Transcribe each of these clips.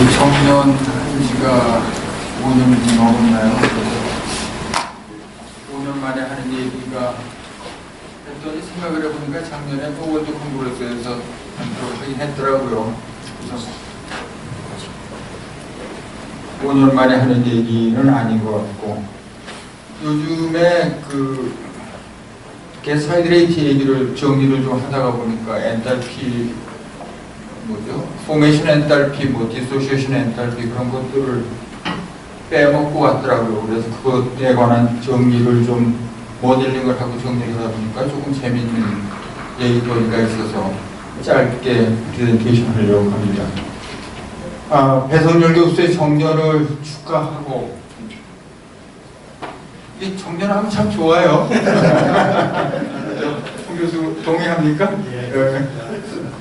청년 한 지가 5년이 넘었나요? 5년 만에 하는 얘기가 했더니 생각을 해보니까 작년에 또 월드 콩그레스에서 하긴 했더라고요. 그래서 5년 만에 하는 얘기는 아닌 것 같고, 요즘에 그 게스하이드레이트 얘기를 정리를 좀 하다가 보니까 엔탈피 뭐죠? 포메이션 엔탈피, 뭐 디소시에이션 엔탈피 그런 것들을 빼먹고 왔더라고요. 그래서 그것에 관한 정리를 좀 모델링을 하고 정리를 하다 보니까 조금 재밌는 얘기거리가 있어서 짧게 프레젠테이션 하려고 합니다. 배성열 교수의 정년을 축하하고, 이 정년하면 참 좋아요. 송 교수 동의합니까? 예.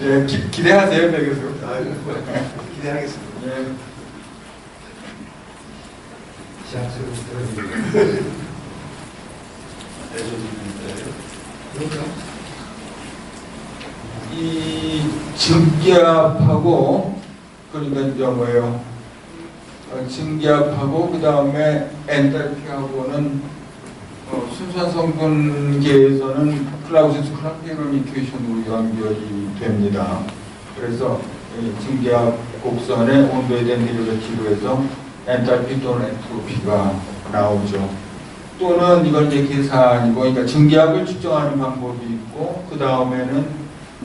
예, 기대하세요, 배 교수. 기대하겠습니다. 예. 이 증기압하고, 그러니까 이제 뭐예요? 증기압하고 그 다음에 엔탈피하고는 순수한 성분계에서는 클라우시우스 클라페론 이퀘이션으로 연결이 됩니다. 그래서 증기압 곡선의 온도에 대한 데리베이티브에서 엔탈피 또는 엔트로피가 나오죠. 또는 이걸 이제 계산이고, 그러니까 증기압을 측정하는 방법이 있고, 그 다음에는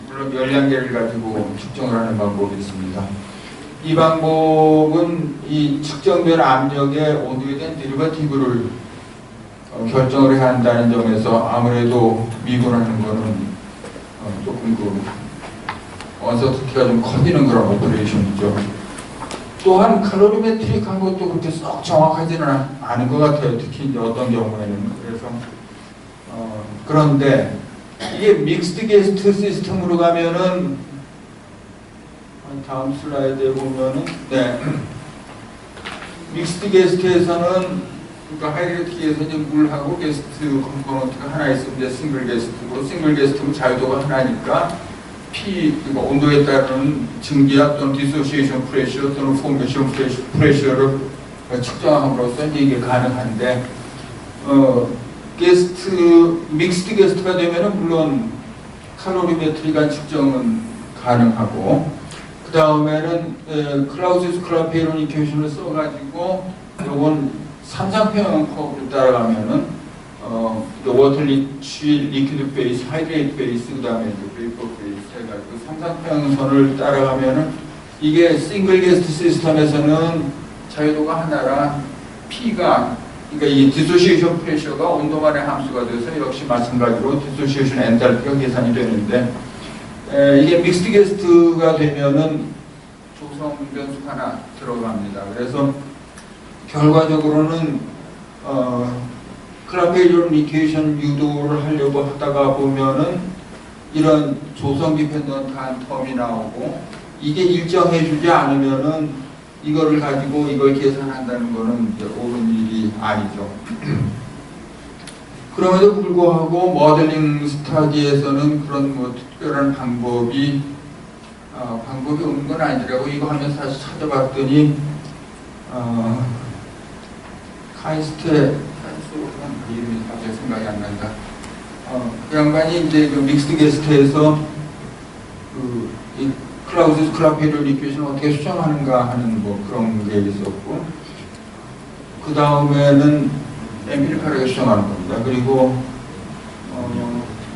물론 열량계를 가지고 측정을 하는 방법이 있습니다. 이 방법은 이 측정된 압력의 온도에 대한 데리베이티브를 결정을 해야 한다는 점에서 아무래도 미분하는 거는 조금 그 언서티티가 좀 커지는 그런 오퍼레이션이죠. 또한 칼로리메트릭한 것도 그렇게 썩 정확하지는 않은 것 같아요. 특히 이제 어떤 경우에는. 그래서 그런데 이게 믹스드 게스트 시스템으로 가면은 다음 슬라이드에 보면은 믹스드 게스트에서는 그러니까 하이드레티에서 이제 물하고 게스트 컴포넌트가 하나 있으면 이제 싱글 게스트고, 싱글 게스트면 자유도가 하나니까 P, 그러니까 온도에 따른 증기압 또는 디소시에이션 프레셔 또는 포메이션 프레셔를 측정함으로써 이게 가능한데, 믹스드 게스트가 되면은 물론 칼로리메트리간 측정은 가능하고, 그 다음에는 클라우시우스 클라페론 이퀘이션을 써가지고 요건 삼상평형 커브를 따라가면은 워터 리퀴드 페이스, 하이드레이트 페이스, 그 다음에 베이퍼 페이스 해가지고 삼상평선을 따라가면은 이게 싱글 게스트 시스템에서는 자유도가 하나라 P가, 그러니까 이 디소시에이션 프레셔가 온도만의 함수가 돼서 역시 마찬가지로 디소시에이션 엔탈피가 계산이 되는데, 이게 믹스드 게스트가 되면은 조성 변수가 하나 들어갑니다. 그래서 결과적으로는 클라페론 이퀘이션 유도를 하려고 하다가 보면은 이런 조성 디펜던트한 텀이 나오고, 이게 일정해주지 않으면은 이거를 가지고 이걸 계산한다는 거는 이제 옳은 일이 아니죠. 그럼에도 불구하고 모델링 스타디에서는 그런 뭐 특별한 방법이 없는 건 아니더라고. 이거 하면서 다시 찾아봤더니 카이스트의 이름이 갑자기 생각이 안 난다. 그 양반이 이제 그 믹스드 게스트에서 이 클라우시우스 클라페론 이퀘이션을 어떻게 수정하는가 하는 뭐 그런 게 있었고, 그 다음에는 엠피리컬하게 수정하는 겁니다. 그리고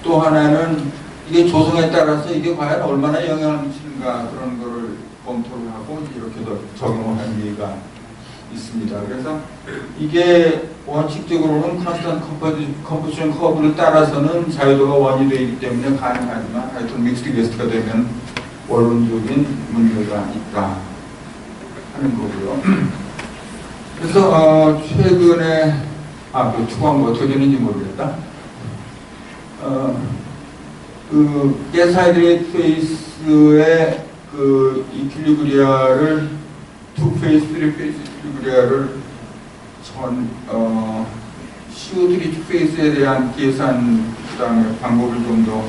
또 하나는 이게 조성에 따라서 이게 과연 얼마나 영향을 미치는가 그런 거를 검토를 하고 이렇게 적용을 한 예가 있습니다. 그래서 이게 원칙적으로는 컨스턴트 컴포지션 커브를 따라서는 자유도가 원이 되기 때문에 가능하지만, 하여튼 믹스드 게스트가 되면 원론적인 문제가 있다 하는 거고요. 그래서 최근에 그 추가한 거 어떻게 되는지 모르겠다. 그 게스하이드레이트 페이스의 그 이퀄리브리아를 투 페이스, 쓰리 페이스 이퀄리브리아를 CO3 페이스에 대한 계산, 그 다음에 방법을 좀 더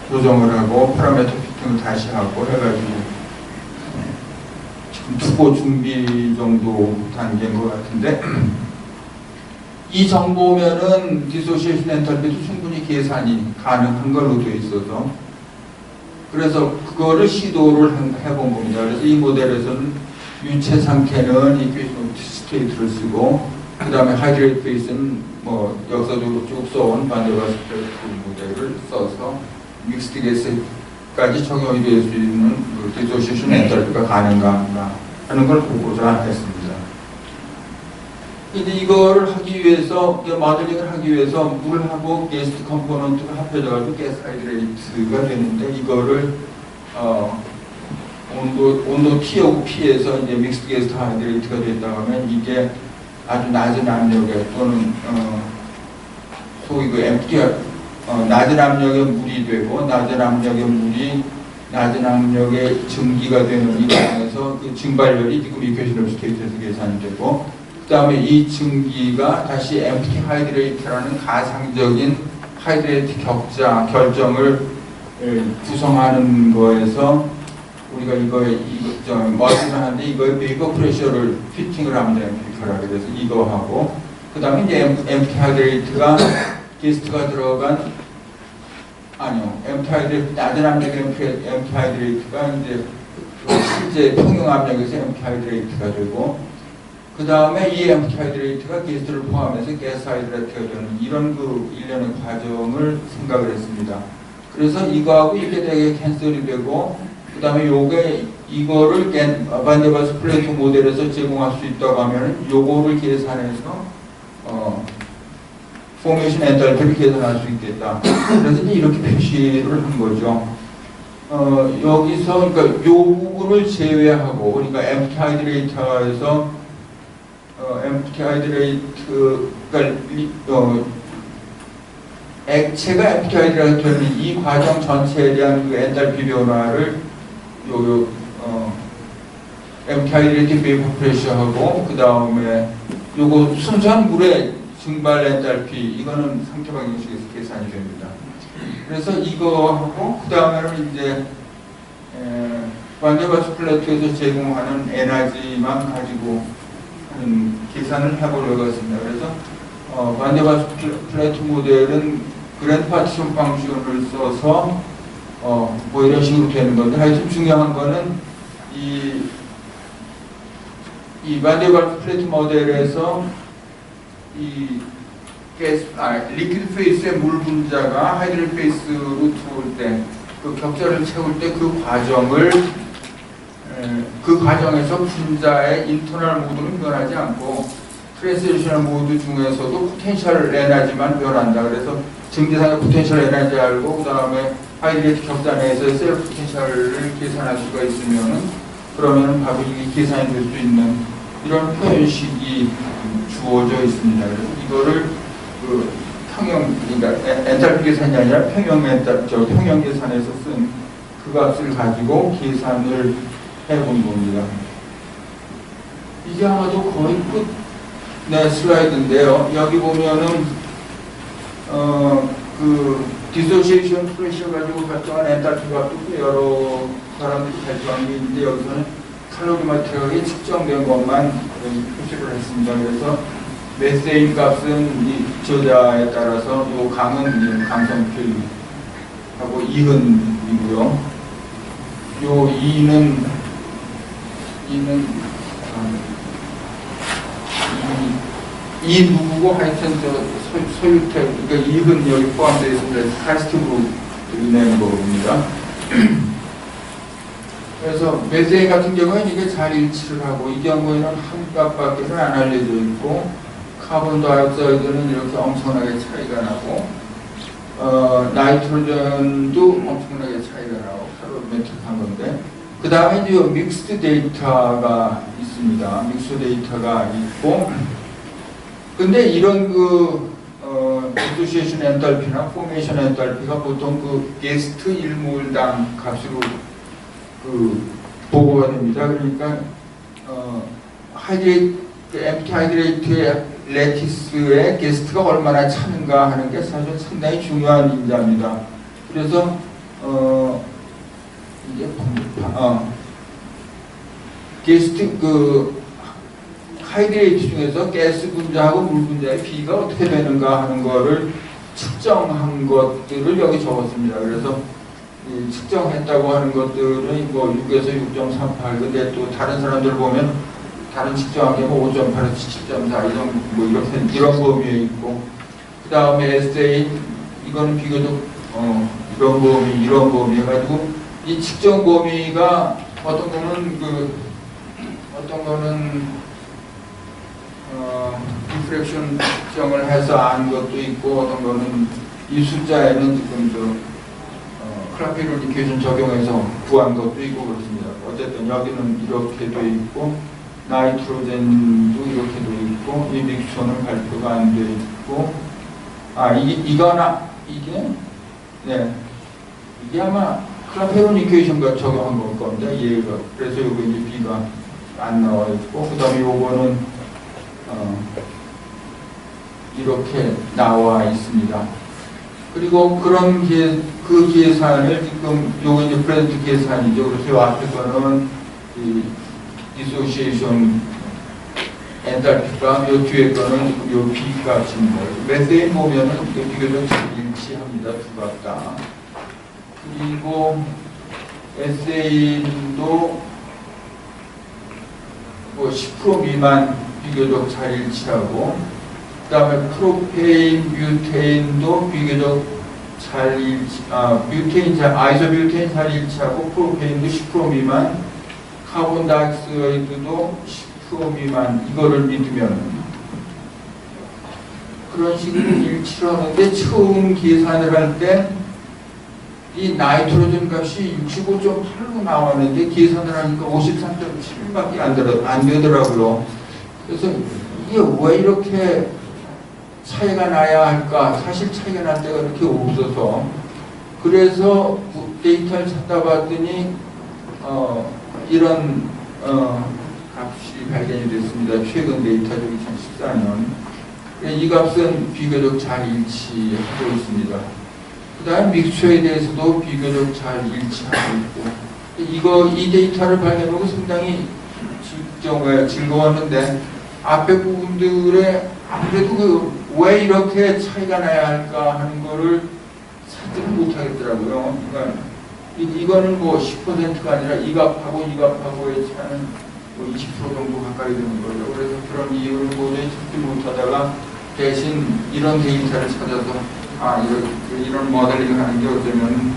조정을 하고 파라미터 피팅을 다시 하고 해가지고 지금 초보 준비 정도 단계인 것 같은데 이 정도면은 디소시에이션 엔탈피도 충분히 계산이 가능한 걸로 되어 있어서 그래서 그거를 시도를 해본 겁니다. 그래서 이 모델에서는 유체 상태는 이퀘이션 스테이트를 쓰고 그 다음에 하이드레이트 페이스는 뭐 역사적으로 쭉 써온 반데바스 모델을 써서 믹스드 게스까지 적용이 될 수 있는 그 디소시에이션 엔탈피가 가능한가 하는 걸 보고자 했습니다. 근데 이거를 하기 위해서, 모델링을 하기 위해서 물하고 게스트 컴포넌트가 합해져가지고 게스 하이드레이트가 되는데 이거를 온도 T하고 P에서 이제 믹스드 게스트 하이드레이트가 됐다고 하면 이게 아주 낮은 압력에 또는 소위 그 MT 낮은 압력의 물이 되고 낮은 압력의 물이 낮은 압력의 증기가 되는 이 상황에서 그 증발열이 지금 이퀘이션 스테이트에서 계산이 되고 그 다음에 이 증기가 다시 empty 하이드레이트라는 가상적인 하이드레이트 결정을 구성하는 거에서 우리가 머신을 하는데 이거에 베이퍼 프레셔를 피팅을 하면 되는 피커라고 그래서 이거 하고 그 다음에 이제 empty 하이드레이트가 게스트가 들어간 empty 하이드레이트 낮은 압력의 empty 하이드레이트가 이제 실제 평형 압력에서 empty 하이드레이트가 되고 그 다음에 이 empty 하이드레이트가 게스트를 포함해서 게스 하이드레이트가 되는 이런 그 일련의 과정을 생각을 했습니다. 그래서 이거하고 이렇게 되게 캔슬이 되고 그 다음에 이거를 반데바스 플레이트 모델에서 제공할 수 있다고 하면 요거를 계산해서 포메이션 엔탈피를 계산할 수 있겠다. 그래서 이제 이렇게 표시를 한 거죠. 여기서 그러니까 요 부분을 제외하고 그러니까 empty 하이드레이트에서 empty 하이드레이트 그러니까 액체가 empty 하이드레이트는 이 과정 전체에 대한 그 엔탈피 변화를 empty 하이드레이트 베이퍼 프레셔하고 그 다음에 요거 순수한 물의 증발 엔탈피 이거는 상태 방정식에서 계산이 됩니다. 그래서 이거하고 그 다음에는 이제 반데바스 플레이트에서 제공하는 에너지만 가지고 계산을 해보려고 했습니다. 그래서 반데바스 플레이트 모델은 그랜드 파티션 방식을 써서 뭐 이런 식으로 되는 건데 하여튼 중요한 거는 이 반데바스 플레이트 모델에서 이 리퀴드 페이스의 물 분자가 하이드레이트 페이스로 들어올 때 그 격자를 채울 때 그 과정에서 분자의 인터널 모드는 변하지 않고 트랜스레이셔널 모드 중에서도 포텐셜 에너지만 변한다. 그래서 증기상의 포텐셜 에너지 알고 그 다음에 하이드레이트 격자 내에서 셀 포텐셜을 계산할 수가 있으면은 그러면은 바로 이게 계산이 될 수 있는 이런 표현식이 주어져 있습니다. 그래서 이거를 그 그러니까 엔탈피 계산이 아니라 평형 계산에서 쓴 그 값을 가지고 계산을 해본 겁니다. 이게 아마도 거의 끝 슬라이드인데요. 여기 보면은 그 디소시에이션 프레셔 가지고 발전한 엔탈피 값도 여러 사람들이 발전한 게 있는데 여기서는 칼로리메트릭하게 측정된 것만 표시를 했습니다. 그래서 메세인 값은 이 저자에 따라서 요 강은 강성필하고 이흔이고요. 요 이 누구고 하여튼 소유태 그러니까 이흔 여기 포함되어 있습니다. 카스트로 낸 겁니다. 그래서 메세인 같은 경우는 이게 잘 일치를 하고 이 경우에는 한 값밖에는 안 알려져 있고 카본 다이옥사이드는 이렇게 엄청나게 차이가 나고 나이트로젠도 엄청나게 차이가 나고 칼로리메트릭한 건데 그 다음에 이제 믹스드 데이터가 있습니다. 믹스드 데이터가 있고 근데 이런 디소시에이션 엔탈피나 포메이션 엔탈피가 보통 그 게스트 1몰당 값으로 보고가 됩니다. 그러니까 empty 하이드레이트의 레티스의 게스트가 얼마나 차는가 하는 게 사실 상당히 중요한 인자입니다. 그래서 이제 게스트 하이드레이트 중에서 가스 분자하고 물 분자의 비가 어떻게 되는가 하는 거를 측정한 것들을 여기 적었습니다. 그래서 이 측정했다고 하는 것들은 뭐 6에서 6.38, 근데 또 다른 사람들 보면 다른 측정한 게뭐 5.8에서 7.4 이런 뭐 이런 범위에 있고, 그 다음에 에세이 이거는 비교적 이런 범위 해가지고 이 측정 범위가 어떤 거는 디프렉션 측정을 해서 안 것도 있고, 어떤 거는 이 숫자에는 지금 클라피로니케이션 적용해서 구한 것도 있고 그렇습니다. 어쨌든 여기는 이렇게 돼 있고, 나이트로젠도 이렇게 돼 있고, 이 믹스처는 발표가 안 돼 있고, 이게 아마 클라피로니케이션과 적용한 걸 겁니다. 얘가. 그래서 여기 이제 B가 안 나와 있고, 그 다음에 요거는 이렇게 나와 있습니다. 그리고 그 계산을 지금 요거 이제 프레젠트 계산이죠. 그래서 요 앞에 거는 이 디소시에이션 엔탈피가 요 뒤에 거는 요 B 값입니다. 메세인 보면은 비교적 잘 일치합니다. 두 값 다. 그리고 에세인도 뭐 10% 미만 비교적 잘 일치하고, 그 다음에 프로페인, 뷰테인도 비교적 잘 아이소뷰테인 잘 일치하고, 프로페인도 10% 미만, 카본 다이옥사이드도 10% 미만, 이거를 믿으면 그런 식으로 일치를 하는데, 처음 계산을 할 때 이 나이트로젠 값이 65.8로 나왔는데 계산을 하니까 53.7밖에 안 되더라고요. 그래서 이게 왜 이렇게 차이가 나야 할까? 사실 차이가 날 때가 그렇게 없어서, 그래서 데이터를 찾다 봤더니 이런 값이 발견이 됐습니다. 최근 데이터죠. 2014년. 이 값은 비교적 잘 일치하고 있습니다. 그 다음 믹스처에 대해서도 비교적 잘 일치하고 있고, 이 데이터를 발견하고 상당히 즐거웠는데, 앞에 부분들에 아무래도 왜 이렇게 차이가 나야 할까 하는 거를 찾지를 못하겠더라고요. 그러니까 이거는 뭐 10%가 아니라 이 값하고 이 값하고의 차이는 뭐 20% 정도 가까이 되는 거죠. 그래서 그런 이유를 도저히 찾지 못하다가 대신 이런 데이터를 찾아서 이런 모델링을 하는 게 어쩌면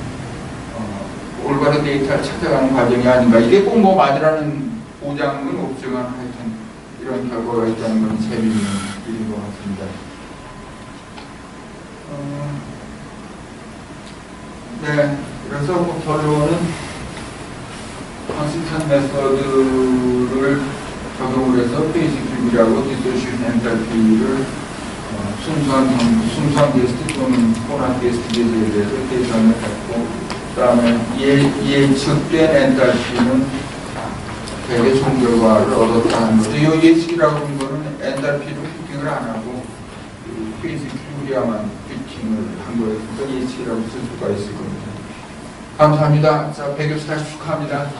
올바른 데이터를 찾아가는 과정이 아닌가. 이게 꼭 뭐 맞으라는 보장은 없지만 하여튼 이런 결과가 있다는 건 재미있는 일인 것 같습니다. 네, 그래서 뭐 결론은 컨시스턴트 메서드를 적용을 해서 베이직 큐브리하고 디소시에이션 엔탈피를 순수한 게스트 또는 혼합 게스트에 대해서 계산을 했고, 그 다음에 예측된 엔탈피는 되게 좋은 결과를 얻었다는 거죠. 이 예측이라고 하는 거는 엔탈피로 피팅을 안 하고 베이직 큐브리아만 피팅을 한 거예요. 그러니까 예측이라고 쓸 수가 있을 겁니다. 감사합니다. 자, 배 교수 다시 축하합니다.